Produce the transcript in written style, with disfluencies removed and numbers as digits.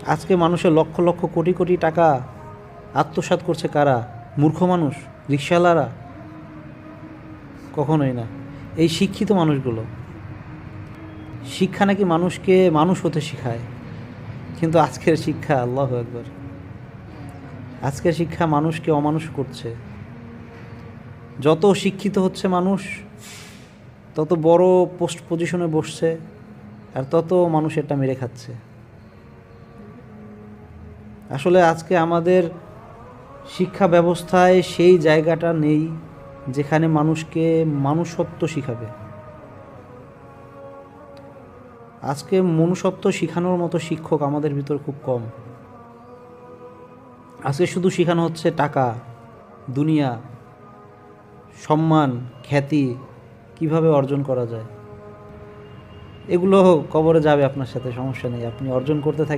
আজকে মানুষের লক্ষ লক্ষ কোটি কোটি টাকা আত্মসাৎ করছে কারা? মূর্খ মানুষ, রিকশাওয়ালারা? কখনোই না। এই শিক্ষিত মানুষগুলো। শিক্ষা নাকি মানুষকে মানুষ হতে শেখায়, কিন্তু আজকের শিক্ষা, আল্লাহু আকবার, আজকের শিক্ষা মানুষকে অমানুষ করছে। যত শিক্ষিত হচ্ছে মানুষ, তত বড় পোস্ট পজিশনে বসছে, আর তত মানুষ এটা মেরে খাচ্ছে। আসলে আজকে আমাদের শিক্ষা ব্যবস্থায় সেই জায়গাটা নেই যেখানে মানুষকে মনুষ্যত্ব শিখাবে। আজকে মনুষ্যত্ব শেখানোর মতো শিক্ষক আমাদের ভিতর খুব কম। আজকে শুধু শেখানো হচ্ছে টাকা, দুনিয়া, সম্মান, খ্যাতি কিভাবে অর্জন করা যায়। এগুলো কবরে যাবে আপনার সাথে, সমস্যা নেই, আপনি অর্জন করতে থাকেন।